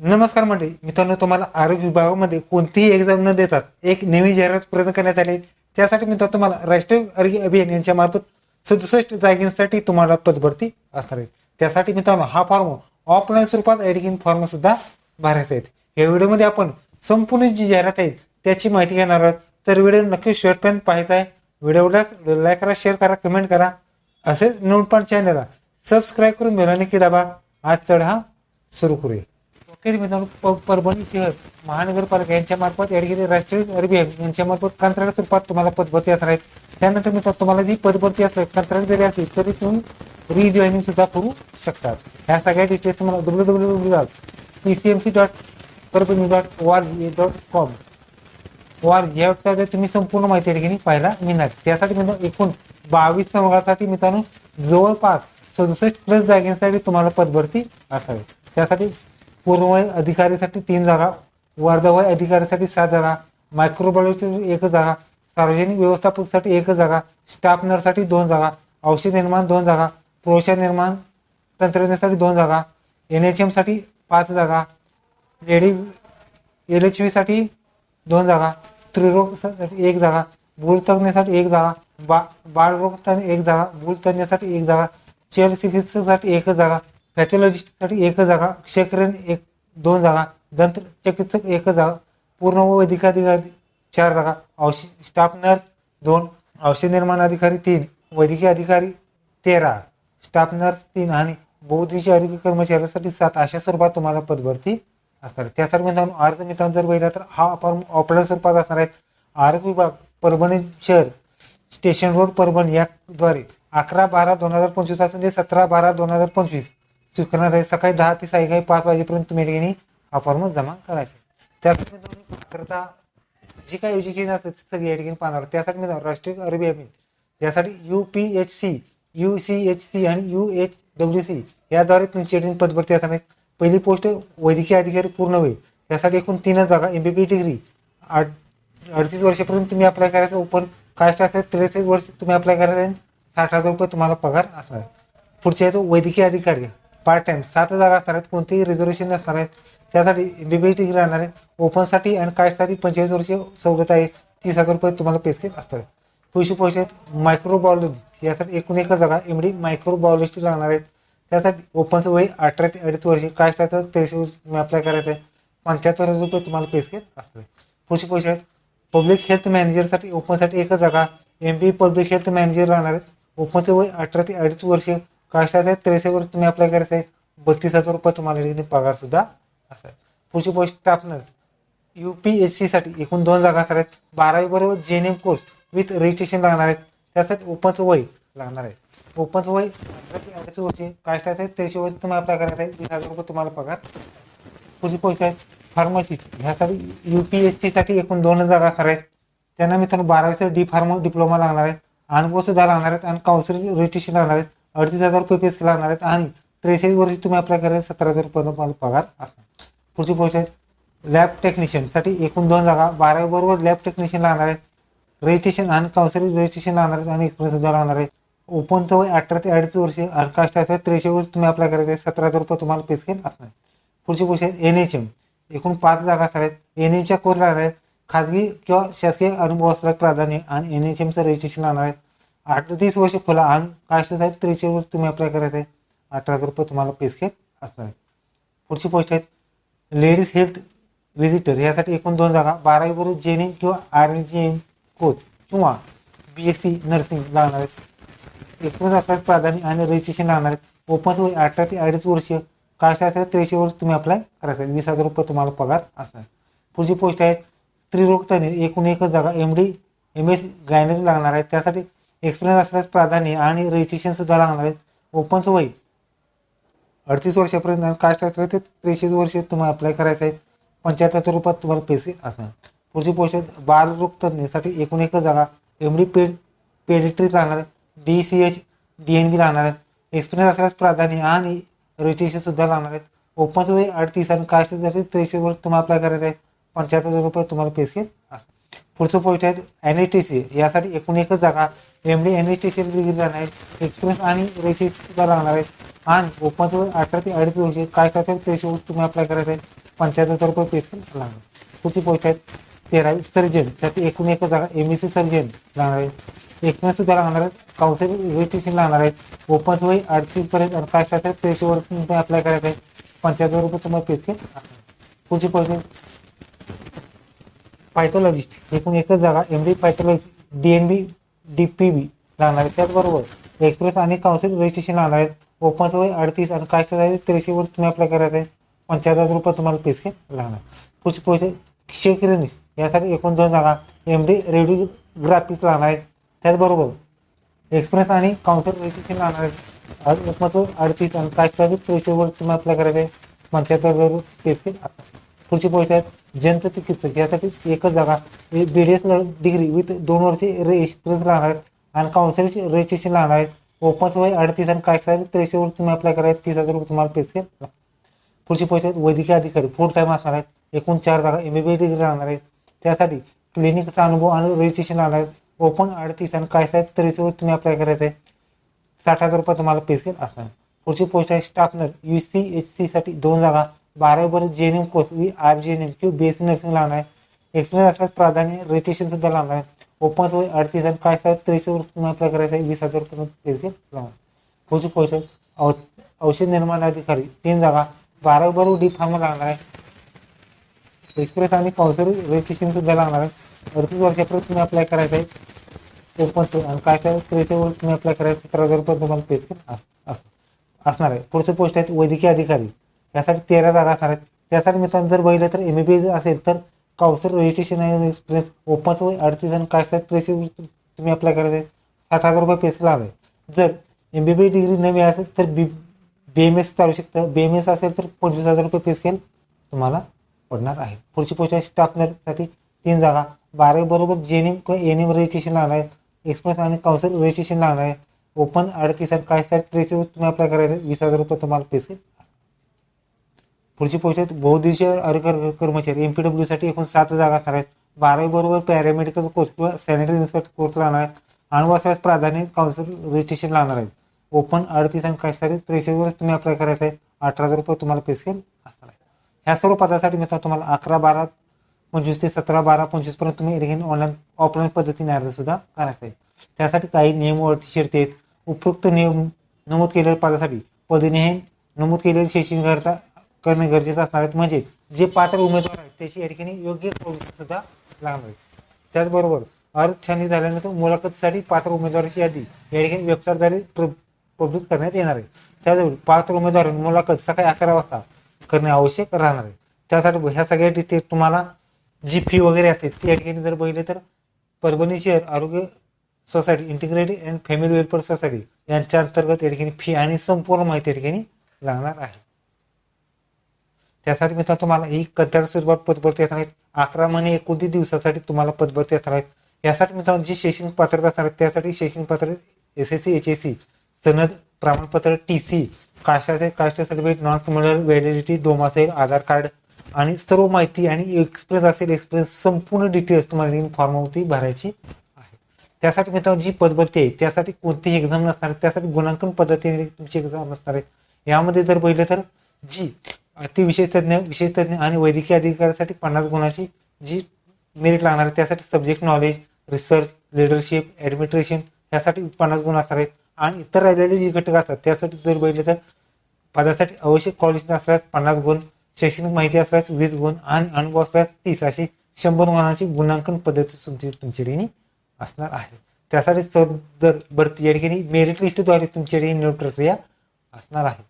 नमस्कार मंडळी, मित्रांनो तुम्हाला आरोग्य विभागामध्ये कोणतीही एक्झाम न देताच एक नवी जाहिरात प्रदान करण्यात आली. त्यासाठी मित्रांनो तुम्हाला राष्ट्रीय आरोग्य अभियान यांच्या मार्फत 67 जागांसाठी तुम्हाला पदभरती असणार आहे. त्यासाठी मित्रांनो हा फॉर्म ऑफलाईन स्वरूपात एडिटिंग फॉर्म सुद्धा भरायचा आहे. या व्हिडिओमध्ये आपण संपूर्ण जी जाहिरात आहे त्याची माहिती घेणार आहोत. तर व्हिडिओ नक्की शेवटपर्यंत पाहायचा आहे. व्हिडिओला लाईक करा, शेअर करा, कमेंट करा. असेच नोटपॅड चॅनलला सबस्क्राईब करून बेल नक्की दाबा. आज चढा सुरू करूया. मित्रांनो परभणी शहर महानगरपालिका यांच्या मार्फत याडगिरी राष्ट्रीय अभियान यांच्या मार्फत कंत्राट स्वरूपात तुम्हाला पदभरती असणार आहेत. त्यानंतर मित्रांनो तुम्हाला जी पदभरती असेल कंत्राट जरी असेल तरी तुम्ही रिजॉईनिंग सुद्धा करू शकतात. ह्या सगळ्या डिटेल्स तुम्हाला www.pcmc.parvani.org.com या वेबसाईटवर तुम्ही संपूर्ण माहिती या ठिकाणी पाहायला मिळणार. त्यासाठी मित्रांनो एकूण 22 संवर्गासाठी मित्रांनो जवळपास 67+ जागांसाठी तुम्हाला पदभरती असावी. त्यासाठी पूर्ववय अधिकारीसाठी 3 जागा, वर्धवय अधिकारीसाठी 7 जागा, मायक्रोबायोलॉजी 1 जागा, सार्वजनिक व्यवस्थापकासाठी 1 जागा, स्टाफ नर्ससाठी 2 जागा, औषध निर्माण 2 जागा, प्रोशन निर्माण तंत्रज्ञानासाठी 2 जागा, NHM साठी 5 जागा, लेडी LHV साठी 2 जागा, स्त्रीरोगसाठी 1 जागा, भूलतज्ञासाठी 1 जागा, बाळरोग 1 जागा, भूलतज्ञासाठी 1 जागा, शल्य चिकित्सकासाठी 1 जागा, पॅथॉलॉजिस्टसाठी 1 जागा, क्षयकिरण 2 जागा, दंत चिकित्सक 1 जागा, पूर्ण वैद्यकीय अधिकारी 4 जागा, औषध स्टाफ नर्स 2, औषध निर्माण अधिकारी 3, वैद्यकीय अधिकारी 13, स्टाफ नर्स 3 आणि बहुउद्देशीय आरोग्य कर्मचाऱ्यांसाठी 7 अशा स्वरूपात तुम्हाला पदभरती असणार. त्यासाठी मित्रांनो अर्ज मित्रांनो जर बघितला तर हा फॉर्म ऑफलाईन स्वरूपात असणार आहे. आरोग्य विभाग परभणी शहर स्टेशन रोड परभणी याद्वारे 11/12/2025 पासून ते 17/12/2025 स्वीकारण्यात आहे. सकाळी 10 ते सायंकाळी 5 वाजेपर्यंत तुम्ही ठिकाणी हा फॉर्म जमा करायचा. त्यासाठी तुम्ही करता जी काही एज्युकेशन असते सगळी या ठिकाणी पाहणार. त्यासाठी मी राष्ट्रीय आरोग्य अभियान यासाठी UPHC UCHC आणि UHWC याद्वारे तुमची पदभरती असणार आहे. पहिली पोस्ट वैद्यकीय अधिकारी पूर्ण वेळ यासाठी एकूण 3 जागा, MBBS डिग्री 38 वर्षापर्यंत तुम्ही अप्लाय करायचं. ओपन कास्ट असेल 33 वर्ष तुम्ही अप्लाय करायचं. 60,000 रुपये तुम्हाला पगार असणार आहे. पुढचे आहे तो वैद्यकीय अधिकारी पार्ट टाइम 7 जागा असणार आहेत. कोणतेही रिझर्वेशन नसणार आहेत. त्यासाठी MBBS डिग्री राहणार आहे. ओपनसाठी आणि कास्टसाठी 45 वर्ष सवलत आहे. 30,000 रुपये तुम्हाला पे स्केल असणार आहे. पुढची पोस्ट आहेत मायक्रोबायोलॉजी यासाठी एकूण 1 जागा, MD मायक्रोबायोलॉजिस्ट लागणार आहेत. त्यासाठी ओपनचं वय 18 ते 2.5 वर्ष, कास्टचं 23 वर्ष तुम्ही अप्लाय करायचं आहे. 75,000 रुपये तुम्हाला पे स्केल असणार आहे. पुढची पोस्ट आहेत पब्लिक हेल्थ मॅनेजरसाठी ओपनसाठी 1 जागा, MB पब्लिक हेल्थ मॅनेजर राहणार आहेत. ओपनचं वय 18 ते 2.5 वर्ष, कास्टचं 23 वर्ष तुम्ही अप्लाय करायचं आहे. 32,000 रुपये तुम्हाला पगार सुद्धा असणार. पुढची पोस्ट स्टाफ नर्स UPHC साठी एकूण 2 जागा असणार आहेत. 12वी बरोबर JNM कोर्स विथ रजिस्ट्रेशन लागणार आहेत. त्यासाठी ओपनचं वय लागणार आहे. ओपनचं वय 18 ते 2.5 वर्ष, कास्टचं 23 वर्ष तुम्ही अप्लाय करायचं आहे. 20,000 रुपये तुम्हाला पगार. पुढची पोस्ट आहे फार्मसिस्ट ह्यासाठी UPHC साठी एकूण 2 जागा असणार आहेत. त्यांना मित्रांनो 12वीचा D डिप्लोमा लागणार आहे. अनुभव सुद्धा लागणार आहेत आणि काउन्सिलिंग रजिस्ट्रेशन लागणार आहेत. 38,000 रुपये पे लागणार आहेत आणि 63 वर्ष तुम्ही अप्लाय करायचं. 17,000 रुपये तुम्हाला पगार असणार. पुढची पोस्ट आहे लॅब टेक्निशियन साठी एकूण 2 जागा, 12वी बरोबर लॅब टेक्निशियन लागणार आहेत. रजिस्ट्रेशन आणि काउन्सिलिंग रजिस्ट्रेशन लागणार आहेत आणि एक्सपिरियन्स सुद्धा लागणार आहे. ओपनचं वय 18 ते 2.5 वर्ष, कास्ट असेल 83 वर्ष तुम्ही अप्लाय करायचं आहे. 17,000 रुपये तुम्हाला पे स्केल असणार. पुढची गोष्ट आहे NHM एकूण 5 जागा असणार आहेत. NHMच्या कोर्स लागणार आहेत. खाजगी किंवा शासकीय अनुभव असल्यास प्राधान्य आणि NHMचं रजिस्ट्रेशन लागणार आहे. 38 वर्ष खुला आणि कास्ट आहेत 83 वर्ष तुम्ही अप्लाय करायचं आहे. 18,000 रुपये तुम्हाला पे स्केल असणार आहे. पुढची पोस्ट आहेत लेडीज हेल्थ व्हिजिटर यासाठी एकूण 2 जागा, 12वी बरोबर JNM किंवा RNGM कोर्स किंवा BSc नर्सिंग लागणार आहेत. एक्सपिरियन्स असल्यास प्राधान्य आणि रजिस्ट्रेशन लागणार आहेत. ओपनचं वय 18 ते 2.5 वर्ष, कास्ट असेल 83 वर्ष तुम्ही अप्लाय करायचं आहे. 20,000 रुपये तुम्हाला पगार असणार. पुढची पोस्ट आहे स्त्रीरोग तज्ञ एकूण 1 जागा, MD MS गायनेक लागणार आहे. त्यासाठी एक्सपिरियन्स असल्यास प्राधान्य आणि रजिस्ट्रेशन सुद्धा लागणार आहेत. ओपनचं वय 38 वर्षापर्यंत आणि कास्ट असेल ते 63 वर्ष तुम्हाला अप्लाय करायचं आहे. 75,000 रुपये तुम्हाला पैसे असणार. पुढची पोस्ट आहे बालरोग तज्ञसाठी एकूण 1 जागा, MD पेडिट्री लागणार आहे. DCH DNB लागणार आहेत. एक्सपिरियन्स असल्यास प्राधान्य आणि रजिस्ट्रेशन सुद्धा लागणार आहेत. ओपनचं वय 38 आणि कास्ट जर 63 वर्ष तुम्हाला अप्लाय करायचं आहे. 75,000 रुपये तुम्हाला पे स्केल असणार. पुढचं पोस्ट आहे NHTC यासाठी एकूण 1 जागा, MD NHTC डिग्री लागणार आहे. एक्सपिरियन्स आणि रजिस्ट्रेशन सुद्धा लागणार आहेत आणि ओपनचं वय 18 ते 2.5 वर्ष, कास्ट असेल 23 वर्ष तुम्ही अप्लाय करायचं आहे. ₹75,000 पे लागणार. पुढची पोस्ट आहे 13वी सर्जन साठी एकूण एक जागा MSc सर्जन लागणार आहे. एकूण सुद्धा लागणार आहे. काउन्सिल रजिस्ट्रेशन लागणार आहे. ओपन वय 38 पर्यंत आणि कास्ट असेल 83 वर्ष तुम्ही अप्लाय करायचं आहे. ₹75,000 तुम्हाला पे स्केल. पुढची पोस्ट आहे पायथॉलॉजिस्ट एकूण एकच जागा MD पायथॉलॉजी DNB DPB लागणार आहे. त्याचबरोबर एक्सप्रेस आणि काउन्सिल रजिस्ट्रेशन लागणार आहे. ओपन वय 38 आणि कास्ट असेल 83 वर्ष तुम्ही अप्लाय करायचं आहे. ₹50,000 तुम्हाला पे स्केल लागणार. पुढची पोस्ट आहे क्षयकिरणीस यासाठी एकूण 2 जागा MD रेडिओग्राफिस्ट लागणार आहेत. त्याचबरोबर एक्सप्रेस आणि काउन्सिल रजिस्ट्रेशन लागणार आहे. ओपन 38 आणि कास्ट असेल 83 वर्ष तुम्ही अप्लाय करायचं आहे. ₹50,000 पे स्केल. पुढची पोस्ट आहे जंत चिकित्सक यासाठी एकच जागा BDS डिग्री विथ 2 वर्षे एक्सपिरियन्स लागणार आहेत आणि काउन्सिलचे रजिस्ट्रेशन लागणार आहे. ओपन वय 38 आणि कास्ट असेल 83 वर्ष तुम्ही अप्लाय करायचं. ₹30,000 तुम्हाला पे स्केल. पुढची पोस्ट आहे वैद्यकीय अधिकारी फुल टाइम असणार आहेत. एकूण 4 जागा MBBS डिग्री लागणार आहेत. त्यासाठी क्लिनिकचा अनुभव आणि रजिस्ट्रेशन लागणार आहेत. ओपन 38 आणि कास्ट असेल 83 वर्ष तुम्ही अप्लाय करायचं आहे. ₹60,000 तुम्हाला पे स्केल असणार. पुढची पोस्ट आहे स्टाफ नर्स UCHC साठी 2 जागा 12 JNM कोर्स RGNM किंवा BSc नर्सिंग लागणार आहे. एक्सपिरियन्स असल्यास प्राधान्य रजिस्ट्रेशन सुद्धा लागणार आहे. ओपन वय 38 आणि कास्ट असेल 83 वर्ष तुम्ही अप्लाय करायचं आहे. ₹20,000 पे स्केल लागणार. पुढची पोस्ट आहे औषध निर्माण अधिकारी 3 जागा 12 D फार्मा लागणार आहे. एक्सप्रेस आणि काउन्सिल रजिस्ट्रेशन सुद्धा लागणार आहे. 38 वर्षापर्यंत तुम्ही अप्लाय करायचं आहे. ओपन आणि काय 83 वर्ष तुम्ही अप्लाय करायचं. ₹17,000 तुम्हाला पे स्केल असणार आहे. पुढचे पोस्ट आहेत वैद्यकीय अधिकारी यासाठी 13 जागा असणार आहेत. त्यासाठी मित्रांनो जर बघितलं तर MBBS असेल तर काउन्सिल रजिस्ट्रेशन आणि एक्सपिरियन्स ओपन वय 38 आणि कास्ट 83 वर्ष तुम्ही अप्लाय करायचं आहे. ₹60,000 पे स्केल लागणार आहे. जर MBBS डिग्री न मिळाली असेल तर BMS चालू शकतं. BMS असेल तर ₹25,000 पे स्केल तुम्हाला पडणार आहे. पुढची पोस्ट आहे स्टाफ नर्ससाठी 3 जागा 12 JNM किंवा ANM रजिस्ट्रेशन लागणार आहे. एक्सप्रेस आणि काउन्सिल रजिस्ट्रेशन लागणार आहे. ओपन 38 आणि कास्ट 83 वर्ष तुम्ही अप्लाय करायचं. ₹20,000 तुम्हाला पे स्केल. पुढची पोस्ट आहे बहुउद्देशीय आरोग्य कर्मचारी MPW साठी एकूण 7 जागा असणार आहेत. 12 पॅरामेडिकल कोर्स किंवा सॅनिटरी इन्स्पेक्टर कोर्स लागणार आहे. अनुभव असल्यास प्राधान्य काउन्सिल रजिस्ट्रेशन लागणार आहे. ओपन 38 आणि कास्ट 83 वर्ष तुम्ही अप्लाय करायचं आहे. ₹18,000 तुम्हाला पे स्केल असणार आहे. ह्या सर्व पदासाठी मित्रांनो तुम्हाला 11/12/25 ते 17/12/25 पर्यंत तुम्ही ऑनलाईन ऑफलाईन पद्धतीने अर्ज सुद्धा करायचा आहे. त्यासाठी काही नियम व अटी शर्ती आहेत. उपरोक्त नियम नमूद केलेल्या पदासाठी पदनिहाय नमूद केलेले शैक्षणिक करणे गरजेचे असणार आहेत. म्हणजे जे पात्र उमेदवार आहेत त्याची या ठिकाणी योग्य प्रवेश सुद्धा लागणार आहे. त्याचबरोबर अर्ज छाननी झाल्यानंतर मुलाखतीसाठी पात्र उमेदवाराची यादी या ठिकाणी वेबसाईटद्वारे पब्लिश करण्यात येणार आहे. त्याचबरोबर पात्र उमेदवार मुलाखत सकाळी 11 वाजता करणे आवश्यक राहणार आहे. त्यासाठी ह्या सगळ्या डिटेल तुम्हाला जी फी वगैरे असते ती या ठिकाणी जर बघितले तर परभणी शहर आरोग्य society integrated and family welfare society यांच्या अंतर्गत या ठिकाणी फी आणि संपूर्ण माहिती या ठिकाणी लागणार आहे. त्यासाठी मित्रांनो तुम्हाला ही कंत्राट स्वरूपात पदभरती असणार आहेत. 11 महिने 29 दिवसासाठी तुम्हाला पदभरती असणार आहेत. यासाठी मित्रांनो जी शैक्षणिक पात्रता असणार आहे त्यासाठी शैक्षणिक पात्रता SSC HSC सनद प्रमाणपत्र TC caste certificate non criminal validity domicile Aadhaar card आणि सर्व माहिती आणि एक्सप्रेस असेल एक्सप्रेस संपूर्ण डिटेल्स तुम्हाला फॉर्मवरती भरायची आहे. त्यासाठी मित्रांनो जी पदभरती आहे त्यासाठी कोणतीही एक्झाम नसणार आहे. त्यासाठी गुणांकन पद्धतीने तुमची एक्झाम असणार आहे. यामध्ये जर बघितलं तर जी विशेष तज्ञ आणि वैद्यकीय अधिकाऱ्यासाठी 50 गुणाची जी मेरिट लागणार आहे. त्यासाठी subject knowledge research leadership administration यासाठी 50 गुण असणार आहेत. आणि इतर राहिलेले जे घटक असतात त्यासाठी जर बघितले तर पदासाठी आवश्यक क्वालिफिकेशन असल्यास 50 गुण शैक्षणिक माहिती असल्यास 20 गुण आणि अनुभव असल्यास 30 अशी 100 गुणांची गुणांकन पद्धती तुमची असणार आहे. त्यासाठी जर भरती या ठिकाणी मेरिट लिस्टद्वारे तुमची निवड प्रक्रिया असणार आहे.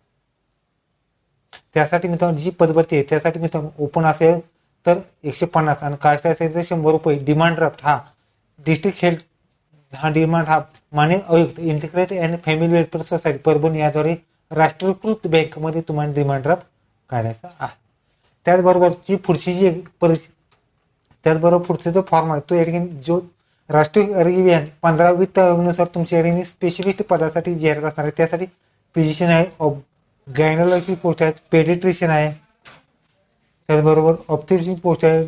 त्यासाठी मित्रांनो जी पदभरती आहे त्यासाठी मित्रांनो ओपन असेल तर 150 आणि कास्ट असेल तर ₹100. डिमांड ड्राफ्ट हा डिस्ट्रिक्ट हेल्थ डिमांड हा मान्य आयुक्त integrated and family welfare society Parbhani याद्वारे राष्ट्रीयकृत बँकमध्ये तुम्हाला डिमांड ड्राफ्ट काढायचा आहे. त्याचबरोबर पुढचा जो फॉर्म आहे तो या ठिकाणी जो राष्ट्रीय आरोग्य अभियान 15 वित्त आयोगानुसार तुमच्या या ठिकाणी स्पेशलिस्ट पदासाठी जाहिरात असणार आहे. त्यासाठी फिजिशियन आहे गायनॉलॉजी पोस्ट आहे पेडिट्रिशियन आहे त्याचबरोबर ऑप्थेटिशियन पोस्ट आहे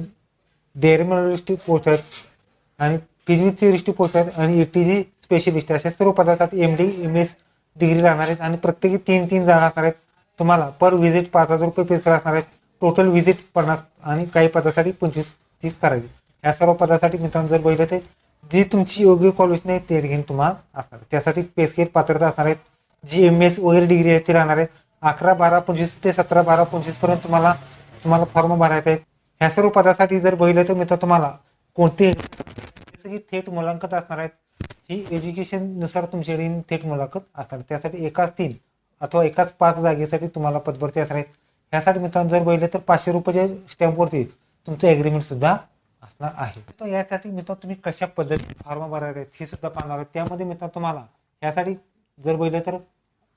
डेर्मॅटॉलॉजिस्ट पोस्ट आहेत आणि फिजिओथेरपिस्ट पोस्ट आहेत आणि ETG स्पेशलिस्ट अशा सर्व पदासाठी MD MS डिग्री राहणार आहेत आणि प्रत्येकी 3 जागा असणार आहेत. तुम्हाला पर व्हिजिट ₹5,000 पे असणार आहेत. टोटल व्हिजिट 50 आणि काही पदासाठी 25-30 करावी. ह्या सर्व पदासाठी मित्रांनो जर बघितलं तर जी तुमची योग्य क्वालिफिकेशन आहे ते ठिकाणी तुम्हाला असणार. त्यासाठी पे स्केल पात्रता असणार आहेत. जी MS वगैरे डिग्री आहे ती राहणार आहे. 11/12/25 ते 17/12/25 पर्यंत तुम्हाला फॉर्म भरायचा आहे. ह्या सर्व पदासाठी जर बघितलं तर मित्र तुम्हाला कोणते थेट मुलाखत असणार आहेत. ही एज्युकेशन नुसार तुमच्याकडे थेट मुलाखत असणार. त्यासाठी एकाच 3 अथवा एकाच 5 जागेसाठी तुम्हाला पदभरती असणार आहेत. ह्यासाठी मित्रांनो जर बघितलं तर 500 रुपयाच्या स्टॅम्पवरती तुमचं एग्रीमेंट सुद्धा असणार आहे. तर यासाठी मित्रांनो तुम्ही कशा पद्धतीने फॉर्म भरायचे आहेत हे सुद्धा पाहणार आहे. त्यामध्ये मित्रांनो तुम्हाला यासाठी जर बघितलं तर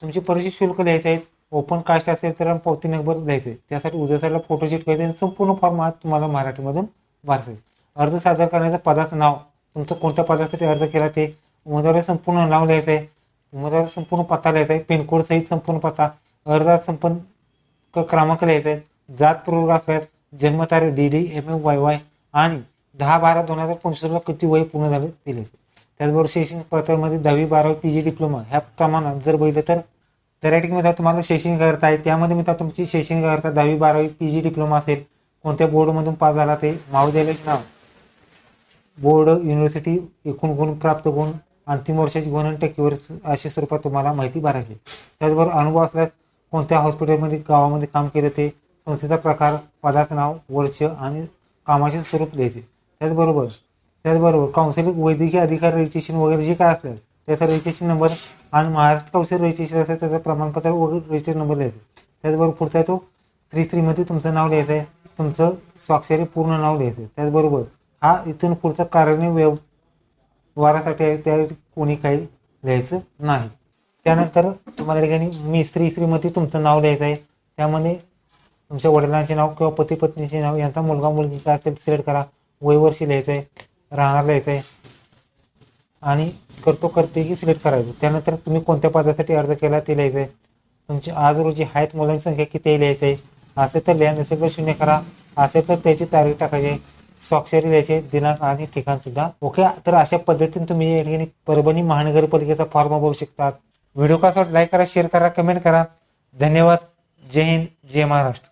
तुमचे परिचित शुल्क द्यायचे आहेत. ओपन कास्ट असेल तर पावती नंबर द्यायचे. त्यासाठी उजव्या साईडला फोटो चिटकायचे. संपूर्ण फॉर्म हा तुम्हाला मराठीमधून भरायचा आहे. अर्ज सादर करण्याचं पदाचं नाव, तुमचं कोणत्या पदासाठी अर्ज केला ते, उमेदवाराचं संपूर्ण नाव लिहायचं आहे. उमेदवाराचा संपूर्ण पत्ता लिहायचा आहे. पिनकोड सहित संपूर्ण पत्ता, अर्जाचा संपर्क क्रमांक लिहायचा आहे. जात पूर्वक असल्यास जन्मतारीख DD MM YY आणि 10/12/2025 ला किती वय पूर्ण झालं ते लिहायचं. त्याचबरोबर शैक्षणिक पात्रमध्ये 10वी 12वी PG डिप्लोमा ह्या प्रमाणात जर बघितलं तर रायटिंगमध्ये तुम्हाला शैक्षणिक अर्हता आहे. त्यामध्ये मित्र तुमची शैक्षणिक अर्हता 10वी 12वी PG डिप्लोमा असेल. कोणत्या बोर्डमधून पास झाला ते, महाविद्यालयाचे नाव, बोर्ड, युनिव्हर्सिटी, एकूण गुण, प्राप्त गुण, अंतिम वर्षाची गुण आणि टक्केवारी अशा स्वरूपात तुम्हाला माहिती भरायची. त्याचबरोबर अनुभव असल्यास कोणत्या हॉस्पिटलमध्ये गावामध्ये काम केलं ते, संस्थेचा प्रकार, पदाचं नाव, वर्ष आणि कामाचे स्वरूप द्यायचे. त्याचबरोबर काउन्सिलिंग, वैद्यकीय अधिकार रजिस्ट्रेशन वगैरे जे काय असलं त्याचा रजिस्ट्रेशन नंबर आणि महाराष्ट्र काउन्सिल रजिस्ट्रेशन असेल त्याचं प्रमाणपत्र वगैरे रजिस्ट्रेशन नंबर द्यायचा. त्याचबरोबर पुढचा आहे तो श्री तुमचं नाव लिहायचं आहे. तुमचं स्वाक्षरी पूर्ण नाव लिहायचं आहे. त्याचबरोबर हा इथून पुढचं कार्यान्वयन व्यवहारासाठी आहे, त्या कोणी काही लिहायचं नाही. त्यानंतर तुम्हाला ठिकाणी मी श्रीमती तुमचं नाव लिहायचं आहे. त्यामध्ये तुमच्या वडिलांचे नाव किंवा पती पत्नीचे नाव, यांचा मुलगा मुलगी काय असेल सिलेक्ट करा. वयवर्ष लिहायचं आहे, राहणार लिहायचं आहे आणि कर्तेकी सिलेक्ट करायचं. त्यानंतर तुम्ही कोणत्या पदासाठी अर्ज केला ते लिहायचं आहे. तुमची आज रोजी आहेत मुलांची संख्या किती आहे लिहायचं आहे. असेल तर लिहा, नसेल तर 0 करा. असेल तर त्याची तारीख टाकायची आहे. स्वाक्षरी द्यायचे, दिनांक आणि ठिकाण सुद्धा. ओके, तर अशा पद्धतीने तुम्ही या ठिकाणी परभणी महानगरपालिकेचा फॉर्म भरू शकतात. व्हिडिओ कसा लाईक करा, शेअर करा, कमेंट करा. धन्यवाद. जय हिंद, जय महाराष्ट्र.